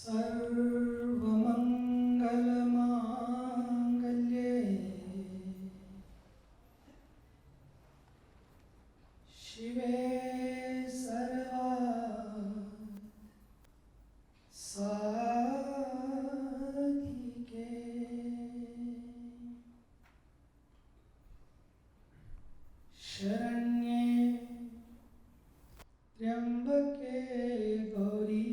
सर्वमङ्गलमाङ्गल्ये शिवे सर्वासाधिके शरण्ये त्र्यंबके गौरी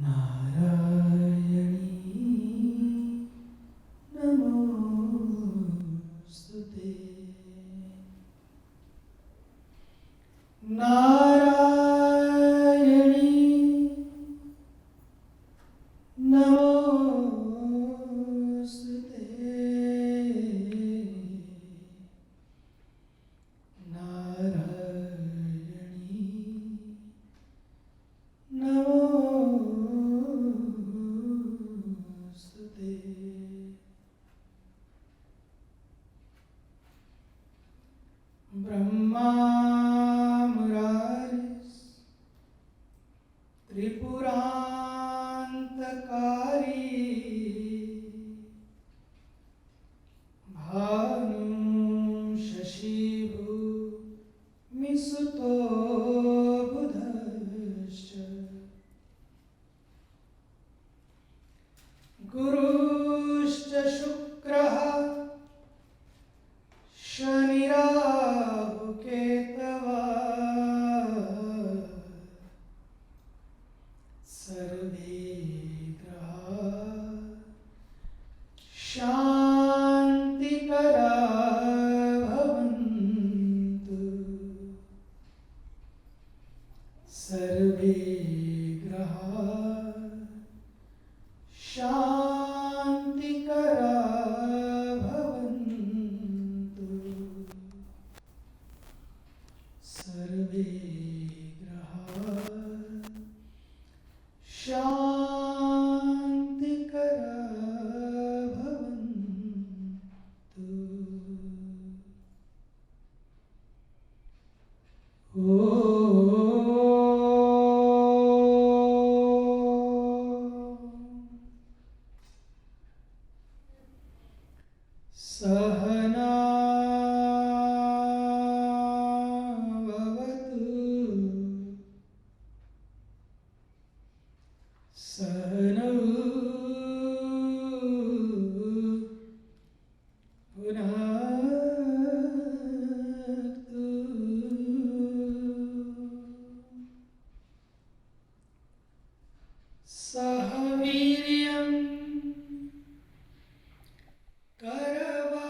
नारायणी नमोस्तुते। नारायणी नमोस्तुते। नारायणी नमोस्तुते। ब्रह्मा मुरारिस् त्रिपुरान्तकारी भानु शशिभूमिसुतो बुधश्च गुरुश्च शुक्रः शनिराहुकेतवः सर्वे ग्रहाः शान्तिकराः भवन्तु। सर्वे ग्रहाः शान्तिकराः भवन्तु। सर्वे ग्रहाः शान्तिकराः भवन्तु। सहना भवतु सहनौ भुनक्तु सह वीर्यं करवावहै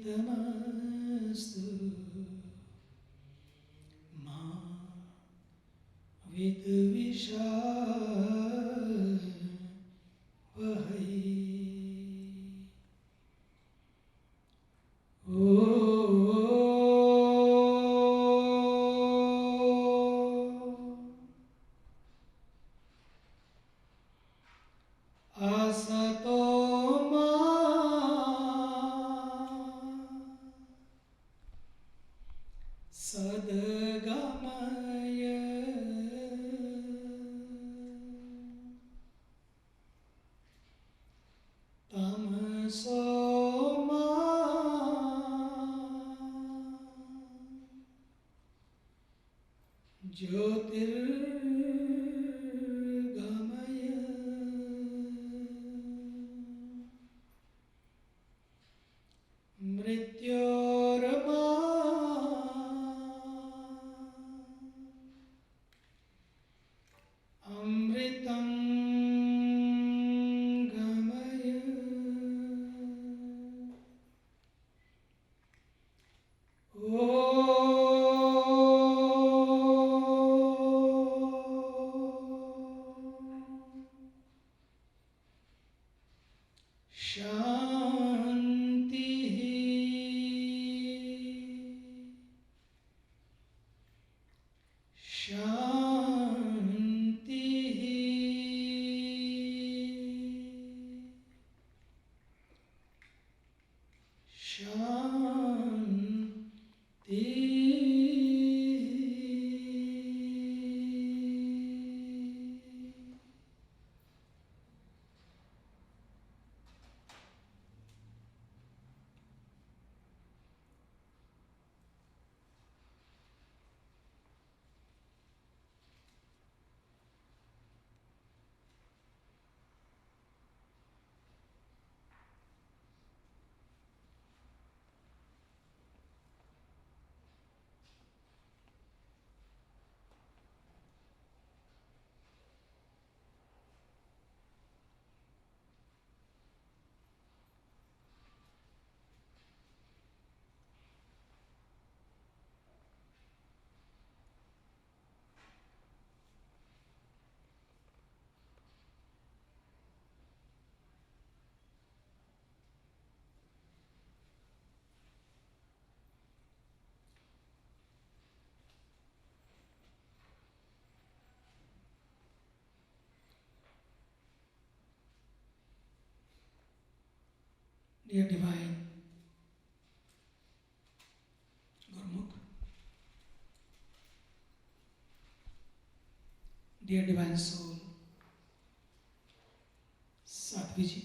तेजस्विनावधीतमस्तु मा विद्विषावहै। असतो मा सद्गमय तमसो मा ज्योतिर्गमय। मृत्योर्मा अमृतं गमय। शांति शांति dear divine Gurmukh, dear divine soul, Satviji,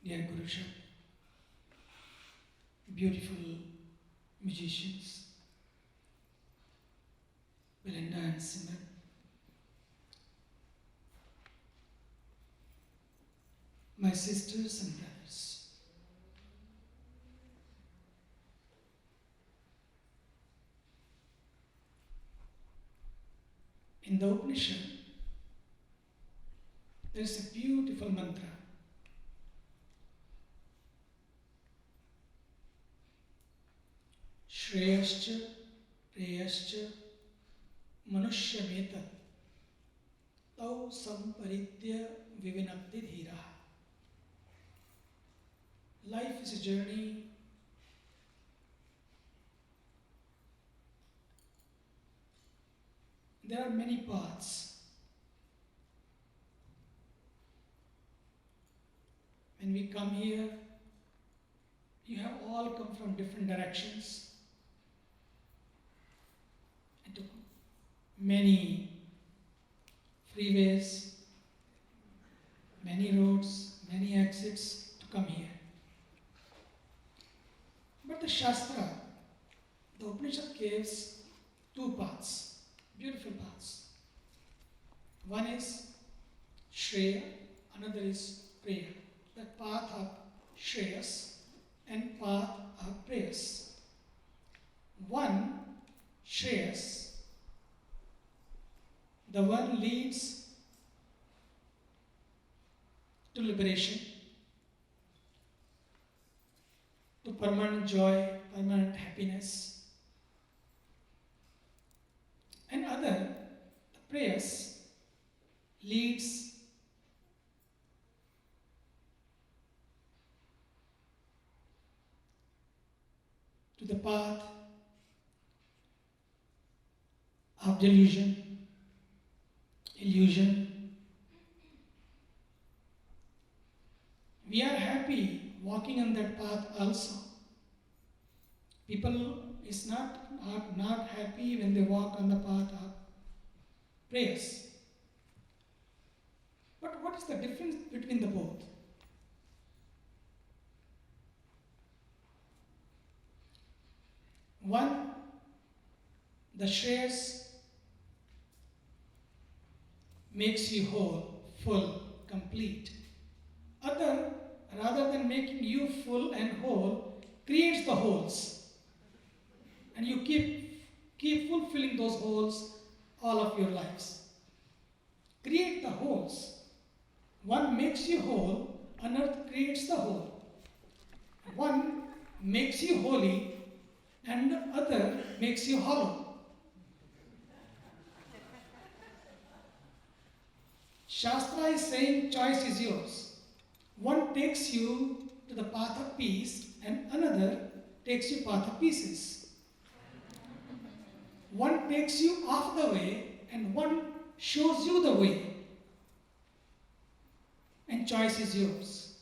dear Guru Shab, beautiful musicians, Belinda and Simran, my sisters and brothers, in the Upanishad, there is a beautiful mantra. Shreyascha, Preyascha, Manushyametat, Tau Samparitya Vivinakti Dhira. Life is a journey. There are many paths. When we come here, you have all come from different directions and took many freeways, many roads, many exits to come here. But the Shastra, the Upanishad gives two paths, beautiful paths. One is Shreya, another is Preya. The path of Shreyas and path of Preyas. One, Shreyas, the one leads to liberation, to permanent joy, permanent happiness. And other, the Preyas, leads to the path of delusion, illusion. We are happy walking on that path also. People is not happy when they walk on the path of prayers. But what is the difference between the both? One, the Shreyas makes you whole, full, complete. Other, rather than making you full and whole, creates the holes. And you keep fulfilling those holes all of your lives. Create the holes. One makes you whole, another creates the whole. One makes you holy, and the other makes you hollow. Shastra is saying choice is yours. One takes you to the path of peace and another takes you path of pieces. One takes you off the way and one shows you the way. And choice is yours.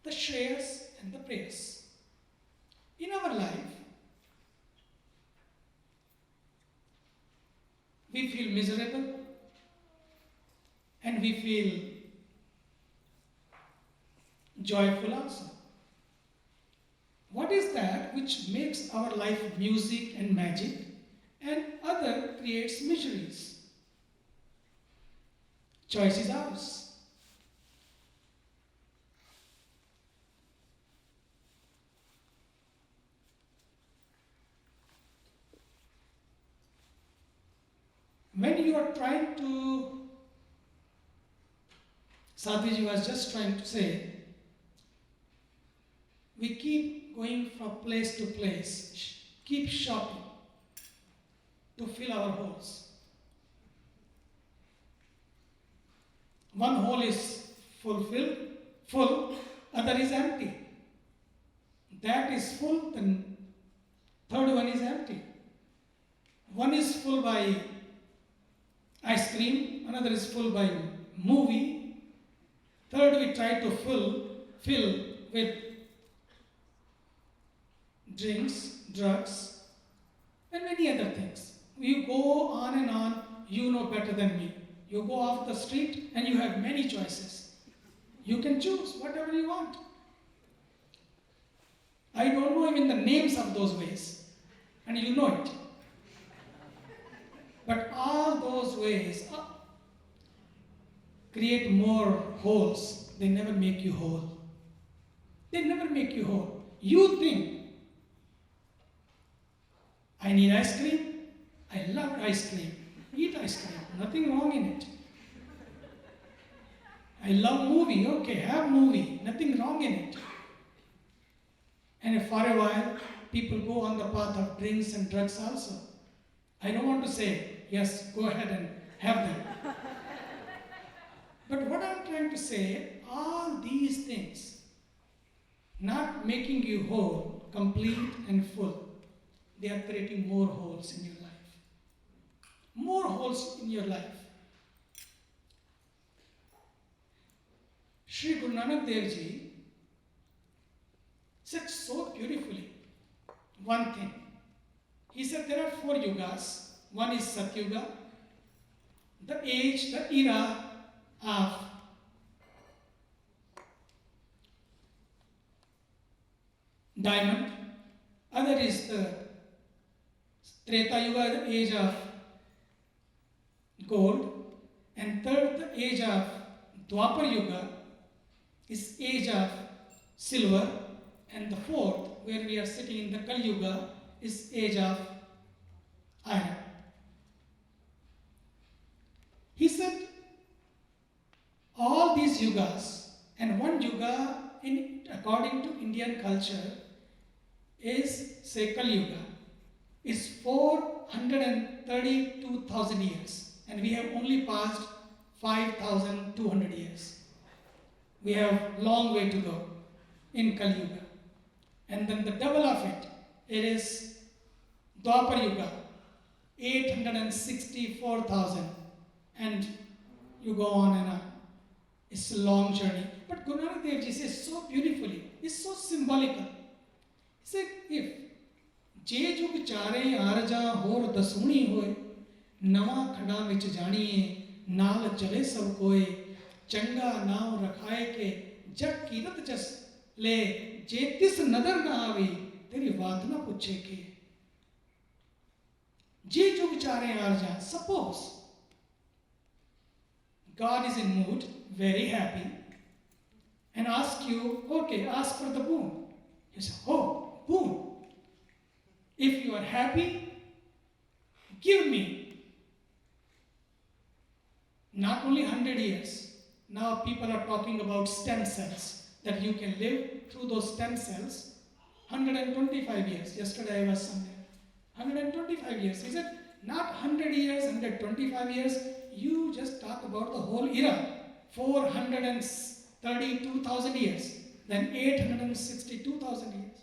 The Shreyas and the Preyas. In our life, we feel miserable and we feel joyful also. What is that which makes our life music and magic and other creates miseries? Choice is ours. When you are trying to, Sadhviji was just trying to say, we keep going from place to place, keep shopping to fill our holes. One hole is fulfilled, full, other is empty. That is full, then third one is empty. One is full by ice cream, another is full by movie, Third, we try to fill with drinks, drugs, and many other things. You go on and on, you know better than me. You go off the street and you have many choices. You can choose whatever you want. I don't know even the names of those ways, and you know it. But all those ways create more holes. They never make you whole. They never make you whole. You think, I need ice cream. I love ice cream. Eat ice cream. Nothing wrong in it. I love movie. Okay, have movie. Nothing wrong in it. And for a while, people go on the path of drinks and drugs also. I don't want to say, yes, go ahead and have them. But what I'm trying to say, all these things, not making you whole, complete and full, they are creating more holes in your life. More holes in your life. Sri Guru Nanak Dev Ji said so beautifully one thing. He said there are 4 yugas. One is Satyuga, the age, the era of diamond. Other is the Treta Yuga, the age of gold. And third, the age of Dwapar Yuga is age of silver. And the fourth, where we are sitting in the Kali Yuga, is age of iron. He said, all these yugas, and one yuga, according to Indian culture, is, say, Kali Yuga, is 432,000 years. And we have only passed 5,200 years. We have long way to go in Kali Yuga. And then the double of it is Dwapar Yuga, 864,000. And you go on and on. It's a long journey. But Guru Nanak Dev Ji says so beautifully, it's so symbolical. He said, if जे जुग चारे आरजा होर दसूणी होए नवा खड़ा विच जानिए नाल चले सब कोए चंगा नाम रखाए के जग कीरत जस ले जे तिस नदर ना आवे तेरी बात ना पूछे के जे जुग चारे आरजा. Suppose God is in mood, very happy, and ask you, okay, ask for the boon. You say, oh, boon. If you are happy, give me. Not only 100 years. Now people are talking about stem cells, that you can live through those stem cells 125 years. Yesterday I was somewhere. 125 years. He said, not 100 years, 125 years. You just talk about the whole era. 432,000 years. Then 862,000 years.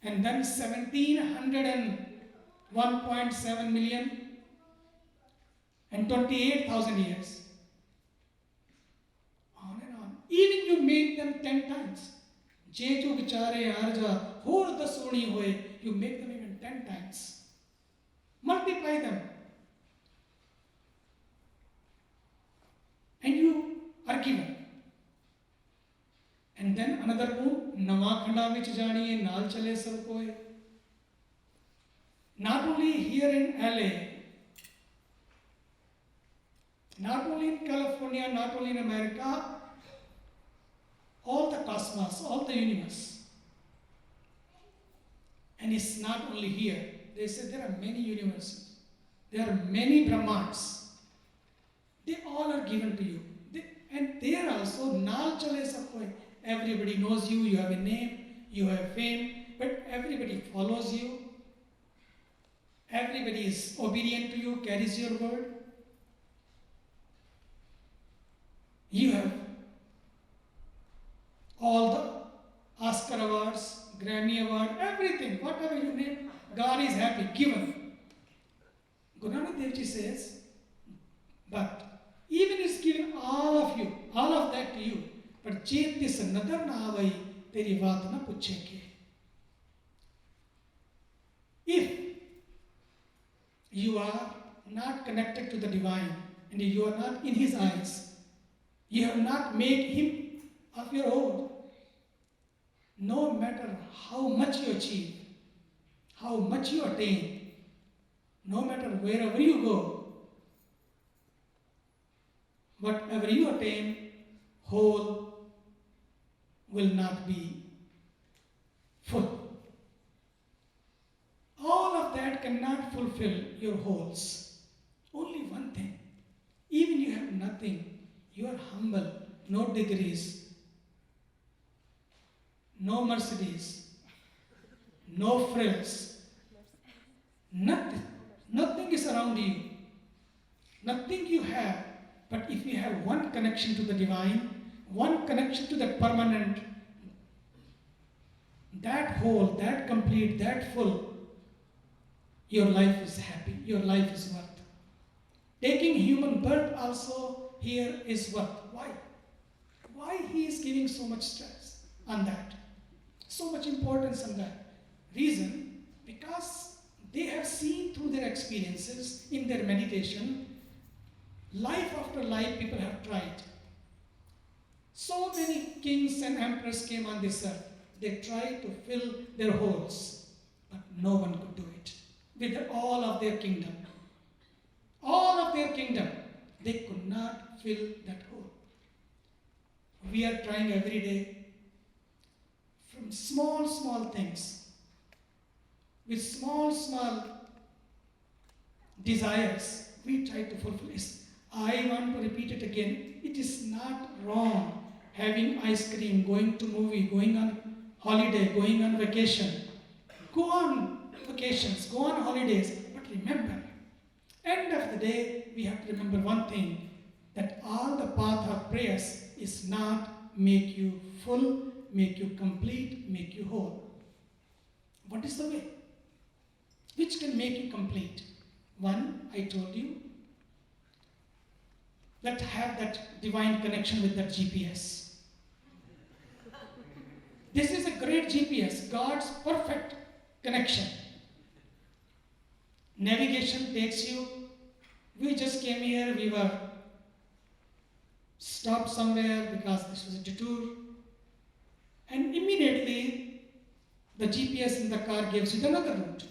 And then 1,701.7 million and 28,000 years. On and on. Even you make them 10 times. Je jo vichare arja hor dasoni hoye. You make them even 10 times. Multiply them. And you are given. And then another boon, Nava Khanda vich janiye naal chale sab koe. Not only here in LA, not only in California, not only in America, all the cosmos, all the universe. And it's not only here. They say there are many universes. There are many Brahmans. They all are given to you. And there also, naal chale sab koe. Everybody knows you, you have a name, you have fame, but everybody follows you. Everybody is obedient to you, carries your word. You have all the Oscar awards, Grammy award, everything, whatever you name, God is happy, given. Guru Nanak Dev Ji says, but even is given all of you, all of that to you. But चेत this नदर ना आवई तेरी बात ना पूछेंगे. If you are not connected to the divine and you are not in his eyes, you have not made him of your own, no matter how much you achieve, how much you attain, no matter wherever you go, whatever you attain, whole will not be full. All of that cannot fulfill your wholes. Only one thing. Even you have nothing, you are humble, no degrees, no Mercedes, no frills, nothing is around you, nothing you have. But if you have one connection to the divine, one connection to that permanent, that whole, that complete, that full, your life is happy, your life is worth. Taking human birth also here is worth. Why? Why he is giving so much stress on that? So much importance on that. Reason, because they have seen through their experiences in their meditation, life after life people have tried. So many kings and emperors came on this earth. They tried to fill their holes, but no one could do it. With all of their kingdom. All of their kingdom, they could not fill that hole. We are trying every day from small things, with small desires, we try to fulfill it. I want to repeat it again. It is not wrong having ice cream, going to movie, going on holiday, going on vacation. Go on vacations, go on holidays, but remember, end of the day, we have to remember one thing, that all the path of prayers is not make you full, make you complete, make you whole. What is the way? Which can make you complete? One, I told you, that have that divine connection with that GPS. This is a great GPS, God's perfect connection. Navigation takes you. We just came here, we were stopped somewhere because this was a detour. And immediately, the GPS in the car gives you another route.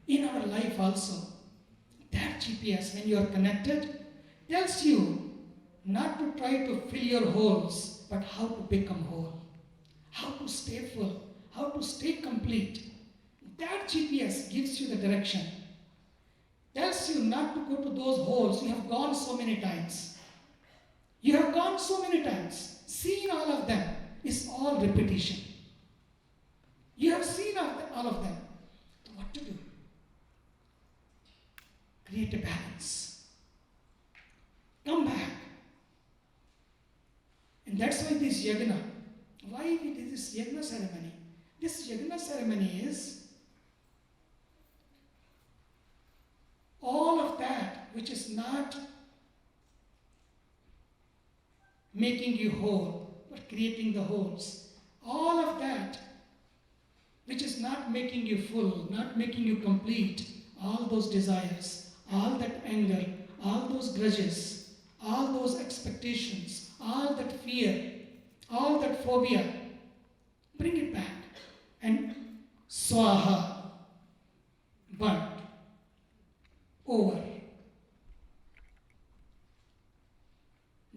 In our life also, that GPS, when you are connected, tells you not to try to fill your holes, but how to become whole, how to stay full, how to stay complete. That GPS gives you the direction, tells you not to go to those holes you have gone so many times. You have gone so many times, seen all of them, it's all repetition. You have seen all of them. So what to do? Create a balance. Come back. And that's why this yagna, why we did this yagna ceremony? This yagna ceremony is all of that which is not making you whole, but creating the holes. All of that which is not making you full, not making you complete, all those desires, all that anger, all those grudges, all those expectations, all that fear, all that phobia, bring it back and swaha, burnt, over,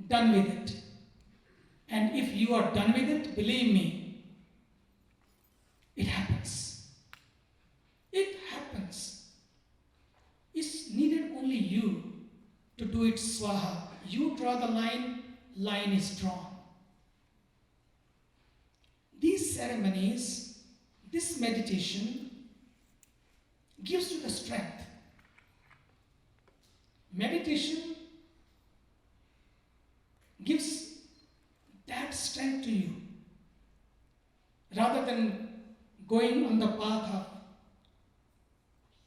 done with it. And if you are done with it, believe me, it happens. It happens. It's needed only you to do it swaha. You draw the line, line is drawn. These ceremonies, this meditation gives you the strength. Meditation gives that strength to you. Rather than going on the path of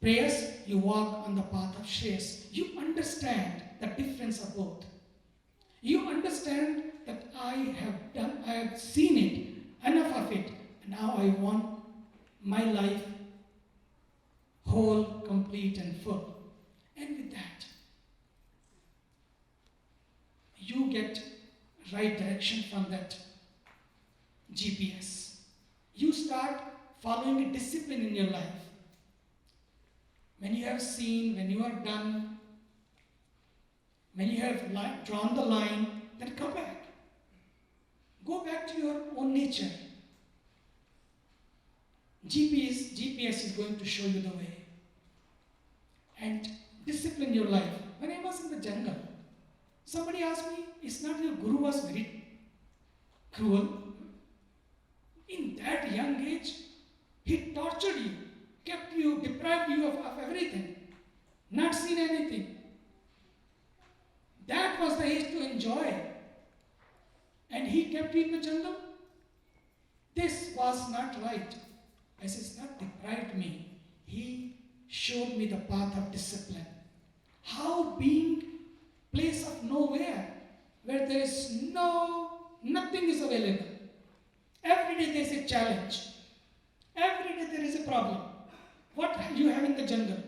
prayers, you walk on the path of shreyas. You understand the difference of both. You understand that I have seen it, enough of it. Now I want my life whole, complete, and full. And with that, you get right direction from that GPS. You start following a discipline in your life. When you have seen, when you are done, when you have drawn the line, then come back. Go back to your own nature. GPS is going to show you the way. And discipline your life. When I was in the jungle, somebody asked me, "Is not your guru was very cruel? In that young age, he tortured you, kept you, deprived you of everything, not seen anything. That was the age to enjoy. And he kept you in the jungle? This was not right." I said, "It's not deprived me. He showed me the path of discipline. How being place of nowhere, where there is nothing is available. Every day there is a challenge. Every day there is a problem. What you have in the jungle?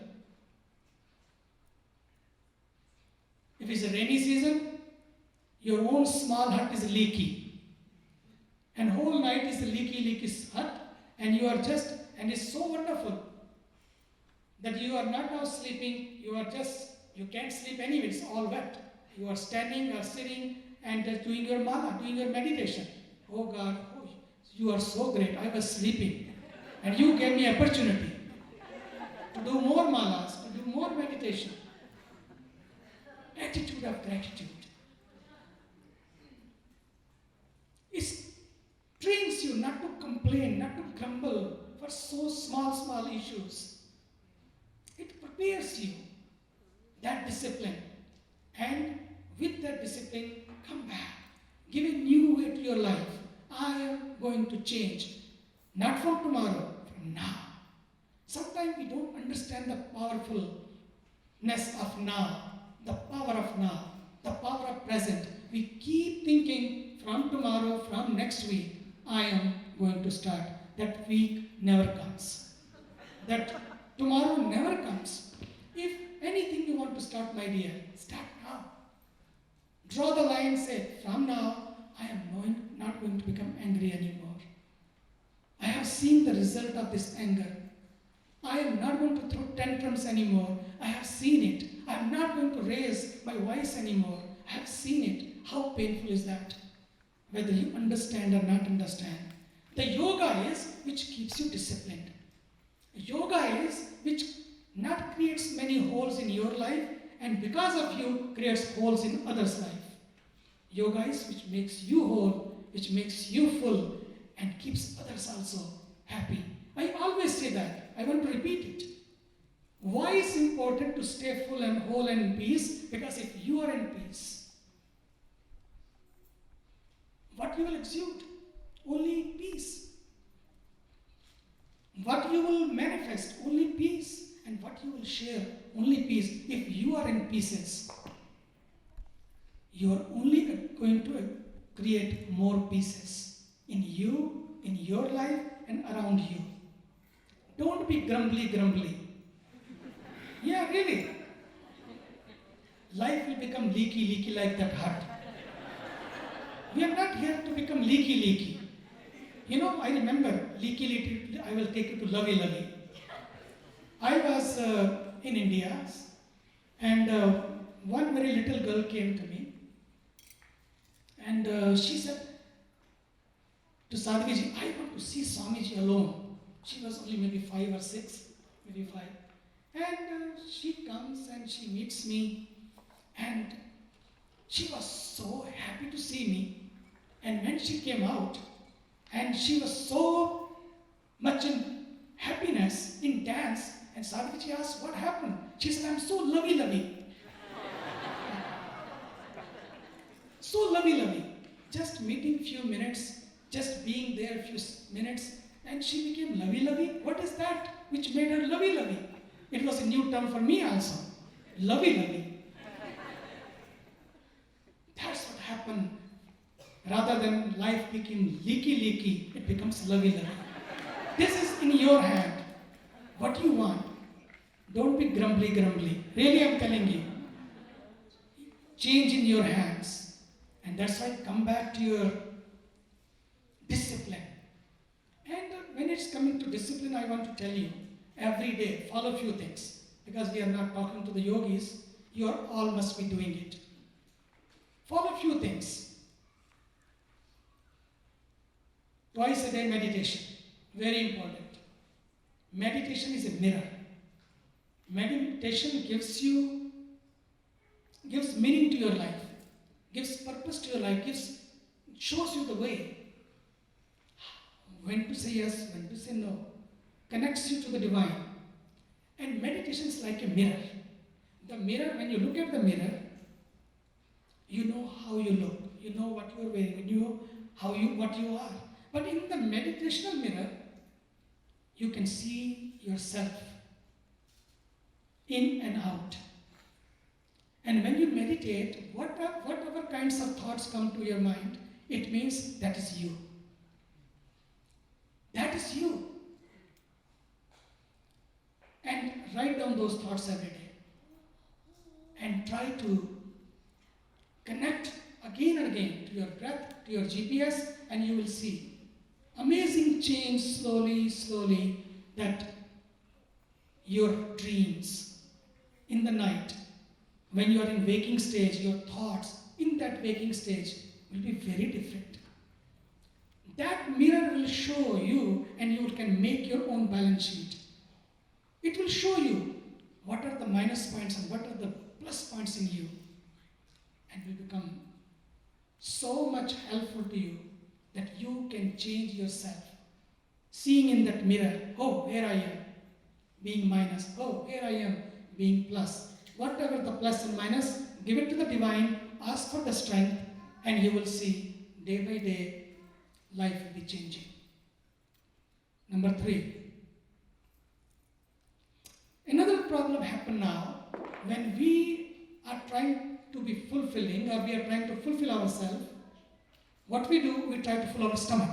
If it's a rainy season, your own small hut is leaky. And whole night is a leaky hut, and you are just, and it's so wonderful that you are not now sleeping, you can't sleep anyway, it's all wet. You are standing or sitting and just doing your mala, doing your meditation. Oh God, you are so great, I was sleeping. And you gave me opportunity to do more malas, to do more meditation. Attitude of gratitude. It trains you not to complain, not to grumble for so small issues. It prepares you, that discipline. And with that discipline, come back. Give a new way to your life. I am going to change. Not from tomorrow, from now. Sometimes we don't understand the powerfulness of now, the power of now, the power of present. We keep thinking from tomorrow, from next week, I am going to start. That week never comes. That tomorrow never comes. If anything you want to start, my dear, start now. Draw the line, say, from now, I am not going to become angry anymore. I have seen the result of this anger. I am not going to throw tantrums anymore. I have seen it. I am not going to raise my voice anymore. I have seen it. How painful is that? Whether you understand or not understand. The yoga is which keeps you disciplined. Yoga is which not creates many holes in your life, and because of you creates holes in others' life. Yoga is which makes you whole, which makes you full, and keeps others also happy. I always say that. I want to repeat it. Why is it important to stay full and whole and in peace? Because if you are in peace, what you will exude? Only peace. What you will manifest? Only peace. And what you will share? Only peace. If you are in pieces, you are only going to create more pieces in you, in your life, and around you. Don't be grumbly. Yeah, really. Life will become leaky like that hut. We are not here to become leaky. I remember leaky, I will take you to lovey. I was in India, and one very little girl came to me, and she said to Sadhgiji, I want to see Swamiji alone. She was only maybe 5 or 6, maybe 5. And she comes and she meets me, and she was so happy to see me. And when she came out, and she was so much in happiness, in dance, and Sadhgiji asked, what happened? She said, I'm so lovey. So lovey. Just meeting few minutes, just being there few minutes, and she became lovey. What is that which made her lovey? It was a new term for me also. Lovey. That's what Rather than life becoming leaky, it becomes lovey. This is in your hand. What you want. Don't be grumbly. Really, I'm telling you. Change in your hands. And that's why come back to your discipline. And when it's coming to discipline, I want to tell you, every day, follow a few things. Because we are not talking to the yogis, you all must be doing it. Follow a few things. Twice a day meditation, very important. Meditation is a mirror. Meditation gives meaning to your life, gives purpose to your life, shows you the way. When to say yes, when to say no, connects you to the divine. And meditation is like a mirror. The mirror, when you look at the mirror, you know how you look, you know what you're wearing, you know what you are. But in the meditational mirror, you can see yourself in and out. And when you meditate, whatever kinds of thoughts come to your mind, it means that is you. That is you. And write down those thoughts every day. And try to connect again and again to your breath, to your GPS, and you will see amazing change slowly, that your dreams in the night, when you are in waking stage, your thoughts in that waking stage will be very different. That mirror will show you, and you can make your own balance sheet. It will show you what are the minus points and what are the plus points in you, and will become so much helpful to you that you can change yourself. Seeing in that mirror, oh, here I am, being minus. Oh, here I am, being plus. Whatever the plus and minus, give it to the divine, ask for the strength, and you will see day by day, life will be changing. Number 3. Another problem happens now when we are trying to be fulfilling, or we are trying to fulfill ourselves. What we do, we try to fill our stomach.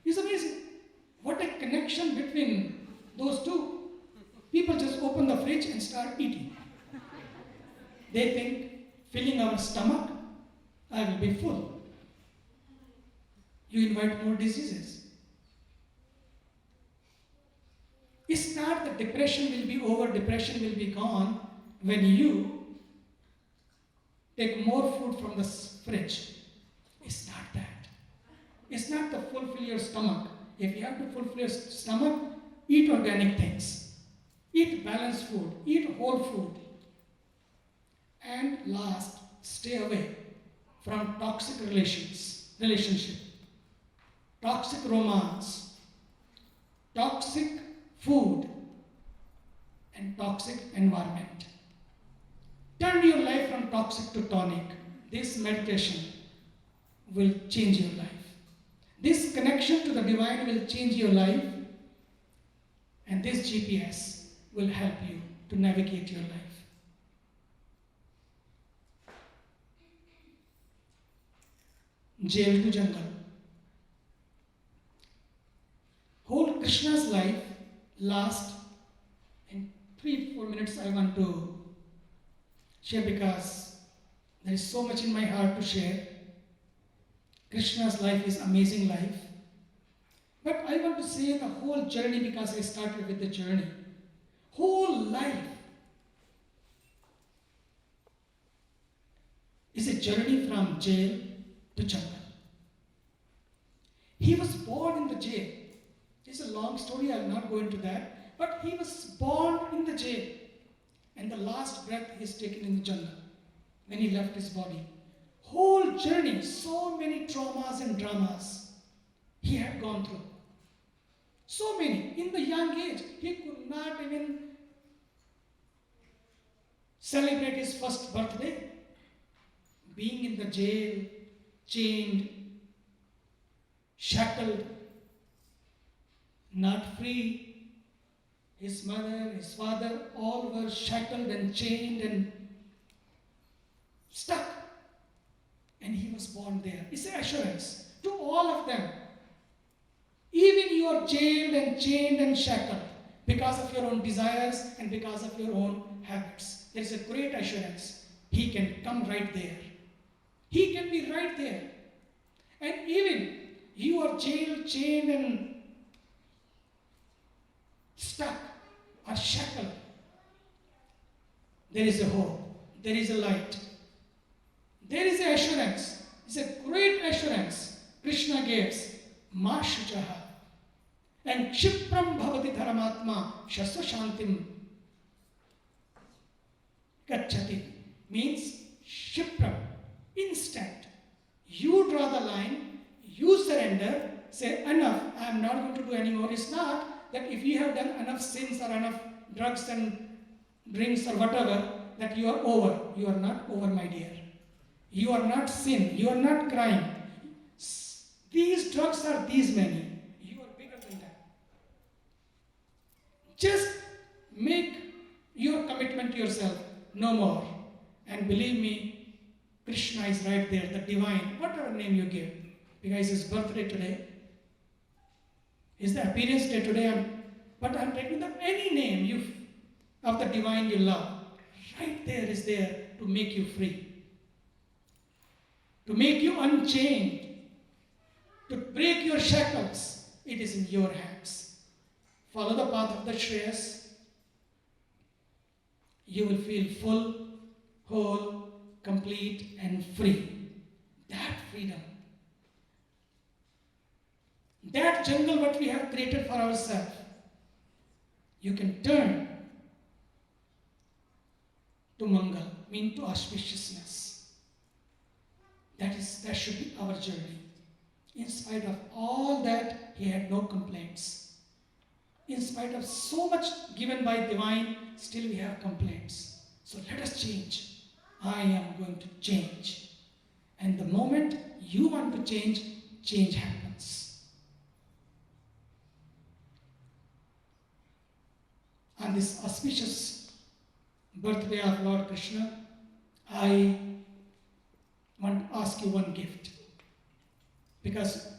It's amazing. What a connection between those two. People just open the fridge and start eating. They think, filling our stomach, I will be full. You invite more diseases. It's not that depression will be over, depression will be gone when you take more food from the fridge. It's not that. It's not to fulfill your stomach. If you have to fulfill your stomach, eat organic things. Eat balanced food. Eat whole food. And last, stay away from toxic relationship, toxic romance, toxic food, and toxic environment. Turn your life from toxic to tonic. This meditation will change your life. This connection to the divine will change your life, and this GPS will help you to navigate your life. Jail to jungle. Whole Krishna's life last in 3-4 minutes I want to share, because there is so much in my heart to share. Krishna's life is amazing life. But I want to say the whole journey, because I started with the journey. Whole life is a journey from jail to jungle. He was born in the jail. It's a long story, I will not go into that. But he was born in the jail. And the last breath he is taken in the jungle when he left his body. Whole journey, so many traumas and dramas he had gone through. So many. In the young age, he could not even celebrate his first birthday. Being in the jail, chained, shackled, not free. His mother, his father, all were shackled and chained and stuck. and he was born there. It's an assurance to all of them. Even you are jailed and chained and shackled because of your own desires and because of your own habits. There is a great assurance. He can come right there. He can be right there. And even you are jailed, chained, and stuck or shackled. There is a hope. There is a light. There is an assurance. It's a great assurance Krishna gives. Ma shuchaha. And Kshipram bhavati dharamatma shasva shantim gacchati. Means Kshipram, instant. You draw the line, you surrender, say enough, I am not going to do anymore. It's not that if you have done enough sins or enough drugs and drinks or whatever, that you are over. You are not over, my dear. You are not sin. You are not crime. These drugs are these many. You are bigger than that. Just make your commitment to yourself. No more. And believe me, Krishna is right there, the divine, whatever name you give. Because it's his birthday today. It's the appearance day today. But I'm taking any name of the divine you love. Right there is there to make you free. To make you unchained. To break your shackles. It is in your hands. Follow the path of the Shreyas. You will feel full, whole, complete, and free. That freedom. That jungle what we have created for ourselves. You can turn to Mangal, mean to auspiciousness. That should be our journey. In spite of all that, he had no complaints. In spite of so much given by divine, still we have complaints. So let us change. I am going to change. And the moment you want to change, change happens. On this auspicious birthday of Lord Krishna, I want to ask you one gift. Because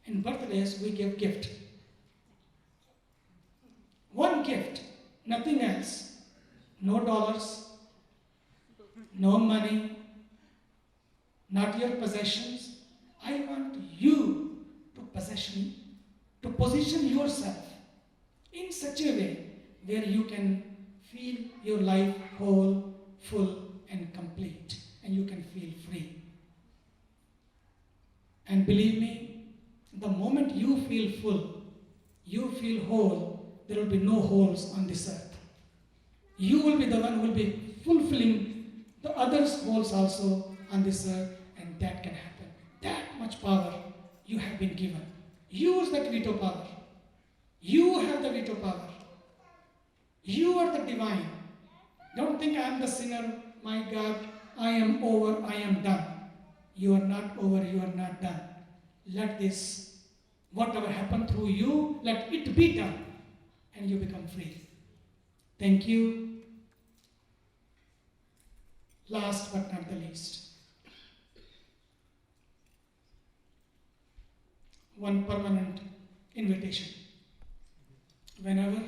in birthdays we give gift. One gift, nothing else. No dollars, no money, not your possessions. I want you to position yourself in such a way where you can feel your life whole, full, and complete, and you can feel free. And believe me, the moment you feel full, you feel whole, there will be no holes on this earth. You will be the one who will be fulfilling the others' holes also on this earth, and that can happen. That much power you have been given. Use that veto power. You have the veto power. You are the divine. Don't think I am the sinner, my God, I am over, I am done. You are not over, you are not done. Let this, whatever happened through you, let it be done, and you become free. Thank you. Last but not the least, one permanent invitation. Whenever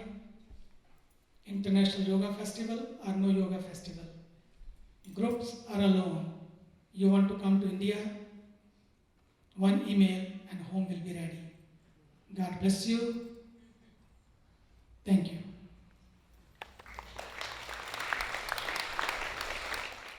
International Yoga Festival or no Yoga Festival, groups are alone. You want to come to India, one email and home will be ready. God bless you. Thank you.